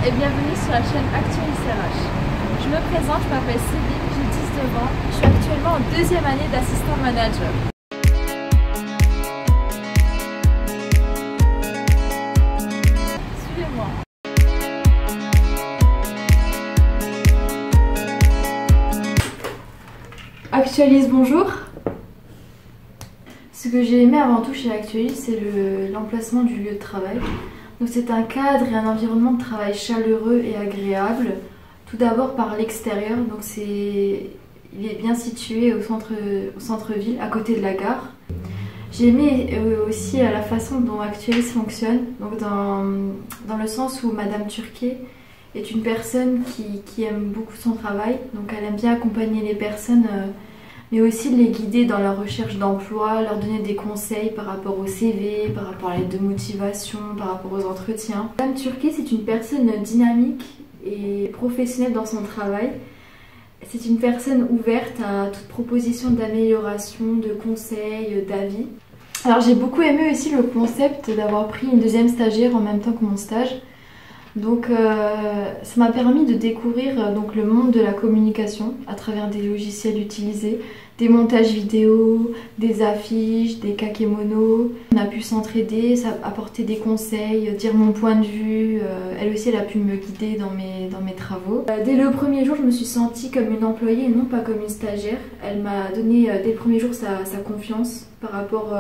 et bienvenue sur la chaîne Actualis RH. Je me présente, je m'appelle Céline, j'ai 19 ans, je suis actuellement en deuxième année d'assistant manager. Suivez-moi. Actualis, bonjour. Ce que j'ai aimé avant tout chez Actualis, c'est l'emplacement du lieu de travail. Donc c'est un cadre et un environnement de travail chaleureux et agréable. Tout d'abord par l'extérieur, donc il est bien situé au centre-ville, à côté de la gare. J'ai aimé aussi la façon dont Actualis fonctionne, donc dans le sens où Madame Turquet est une personne qui aime beaucoup son travail, donc elle aime bien accompagner les personnes, mais aussi les guider dans leur recherche d'emploi, leur donner des conseils par rapport au CV, par rapport à l'aide de motivation, par rapport aux entretiens. Madame Turquet, c'est une personne dynamique et professionnelle dans son travail. C'est une personne ouverte à toute proposition d'amélioration, de conseils, d'avis. Alors j'ai beaucoup aimé aussi le concept d'avoir pris une deuxième stagiaire en même temps que mon stage. Donc ça m'a permis de découvrir le monde de la communication à travers des logiciels utilisés, des montages vidéo, des affiches, des kakémonos. On a pu s'entraider, apporter des conseils, dire mon point de vue. Elle aussi elle a pu me guider dans mes travaux. Dès le premier jour je me suis sentie comme une employée et non pas comme une stagiaire. Elle m'a donné dès le premier jour sa confiance par rapport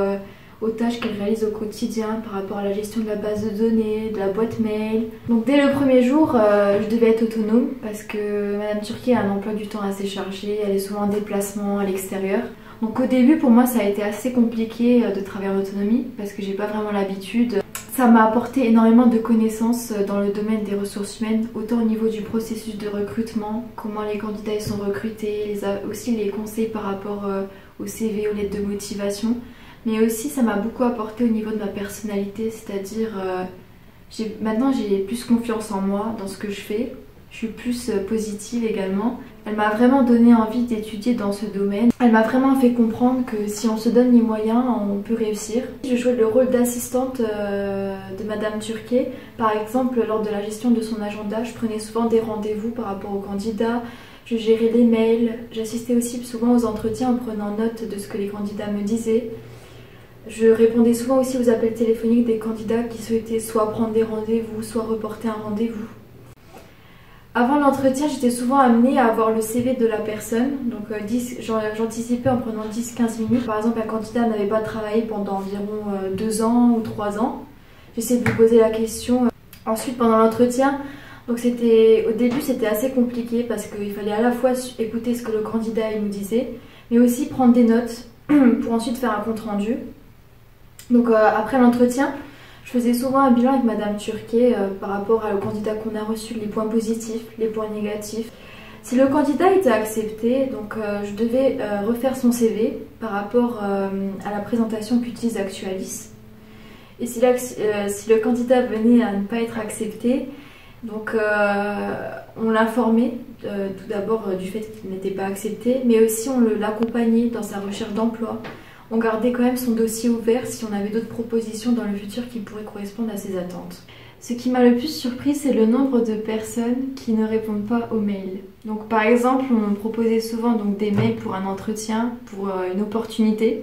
aux tâches qu'elle réalise au quotidien, par rapport à la gestion de la base de données, de la boîte mail. Donc dès le premier jour, je devais être autonome parce que Madame Turquet a un emploi du temps assez chargé, elle est souvent en déplacement à l'extérieur. Donc au début pour moi ça a été assez compliqué de travailler en autonomie parce que j'ai pas vraiment l'habitude. Ça m'a apporté énormément de connaissances dans le domaine des ressources humaines, autant au niveau du processus de recrutement, comment les candidats ils sont recrutés, aussi les conseils par rapport au CV, aux lettres de motivation. Mais aussi ça m'a beaucoup apporté au niveau de ma personnalité, c'est-à-dire maintenant j'ai plus confiance en moi dans ce que je fais, je suis plus positive également. Elle m'a vraiment donné envie d'étudier dans ce domaine. Elle m'a vraiment fait comprendre que si on se donne les moyens, on peut réussir. Je jouais le rôle d'assistante de Madame Turquet. Par exemple, lors de la gestion de son agenda, je prenais souvent des rendez-vous par rapport aux candidats. Je gérais les mails, j'assistais aussi souvent aux entretiens en prenant note de ce que les candidats me disaient. Je répondais souvent aussi aux appels téléphoniques des candidats qui souhaitaient soit prendre des rendez-vous, soit reporter un rendez-vous. Avant l'entretien, j'étais souvent amenée à avoir le CV de la personne. Donc j'anticipais en prenant 10-15 minutes. Par exemple, un candidat n'avait pas travaillé pendant environ 2 ans ou 3 ans. J'essayais de lui poser la question. Ensuite, pendant l'entretien, au début c'était assez compliqué parce qu'il fallait à la fois écouter ce que le candidat nous disait, mais aussi prendre des notes pour ensuite faire un compte rendu. Donc après l'entretien, je faisais souvent un bilan avec Madame Turquet par rapport au candidat qu'on a reçu, les points positifs, les points négatifs. Si le candidat était accepté, donc je devais refaire son CV par rapport à la présentation qu'utilise Actualis. Et si le candidat venait à ne pas être accepté, donc on l'informait tout d'abord du fait qu'il n'était pas accepté, mais aussi on l'accompagnait dans sa recherche d'emploi. On gardait quand même son dossier ouvert si on avait d'autres propositions dans le futur qui pourraient correspondre à ses attentes. Ce qui m'a le plus surpris, c'est le nombre de personnes qui ne répondent pas aux mails. Donc par exemple, on me proposait souvent des mails pour un entretien, pour une opportunité.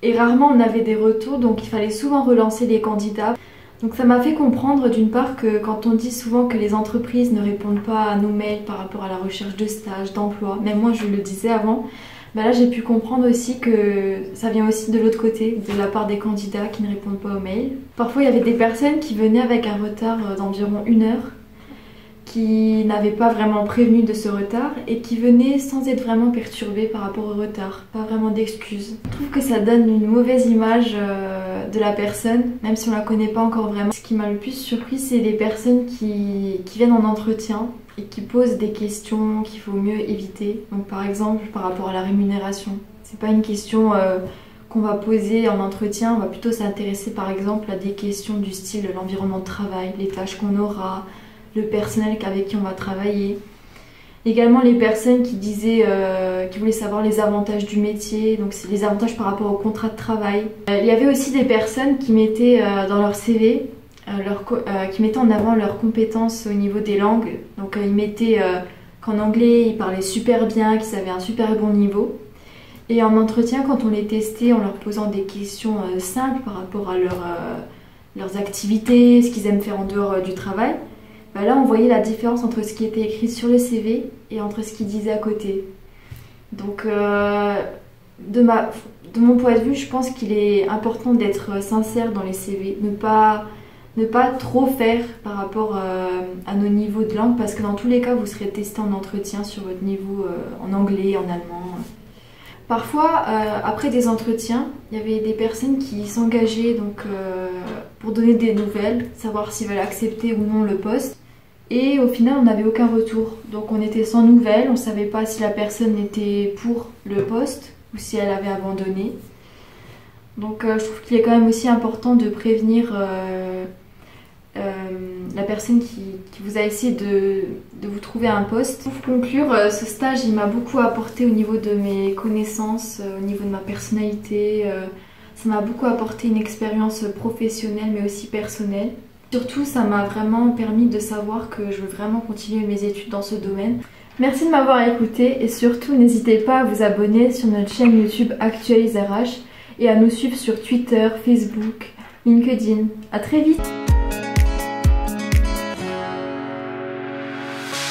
Et rarement on avait des retours, donc il fallait souvent relancer les candidats. Donc ça m'a fait comprendre d'une part que quand on dit souvent que les entreprises ne répondent pas à nos mails par rapport à la recherche de stage, d'emploi, même moi je le disais avant, là j'ai pu comprendre aussi que ça vient aussi de l'autre côté, de la part des candidats qui ne répondent pas aux mails. Parfois il y avait des personnes qui venaient avec un retard d'environ 1 heure, qui n'avaient pas vraiment prévenu de ce retard et qui venaient sans être vraiment perturbées par rapport au retard, pas vraiment d'excuses. Je trouve que ça donne une mauvaise image de la personne, même si on la connaît pas encore vraiment. Ce qui m'a le plus surpris, c'est les personnes qui viennent en entretien et qui posent des questions qu'il faut mieux éviter. Donc par exemple par rapport à la rémunération, c'est pas une question qu'on va poser en entretien, on va plutôt s'intéresser par exemple à des questions du style l'environnement de travail, les tâches qu'on aura, le personnel avec qui on va travailler. Également les personnes qui disaient, qui voulaient savoir les avantages du métier, donc c'est les avantages par rapport au contrat de travail. Il y avait aussi des personnes qui mettaient dans leur CV qui mettaient en avant leurs compétences au niveau des langues. Donc ils mettaient qu'en anglais ils parlaient super bien, qu'ils avaient un super bon niveau. Et en entretien, quand on les testait en leur posant des questions simples par rapport à leurs activités, ce qu'ils aiment faire en dehors du travail, bah là on voyait la différence entre ce qui était écrit sur le CV et entre ce qu'ils disaient à côté. Donc de mon point de vue, je pense qu'il est important d'être sincère dans les CV, ne pas trop faire par rapport à nos niveaux de langue, parce que dans tous les cas vous serez testé en entretien sur votre niveau en anglais, en allemand. Parfois, après des entretiens, il y avait des personnes qui s'engageaient pour donner des nouvelles, savoir s'ils veulent accepter ou non le poste. Et au final, on n'avait aucun retour. Donc on était sans nouvelles, on ne savait pas si la personne était pour le poste ou si elle avait abandonné. Donc je trouve qu'il est quand même aussi important de prévenir la personne qui vous a essayé de vous trouver un poste. Pour conclure, ce stage il m'a beaucoup apporté au niveau de mes connaissances, au niveau de ma personnalité. Ça m'a beaucoup apporté une expérience professionnelle mais aussi personnelle. Surtout, ça m'a vraiment permis de savoir que je veux vraiment continuer mes études dans ce domaine. Merci de m'avoir écouté et surtout n'hésitez pas à vous abonner sur notre chaîne YouTube Actualise RH et à nous suivre sur Twitter, Facebook, LinkedIn. À très vite!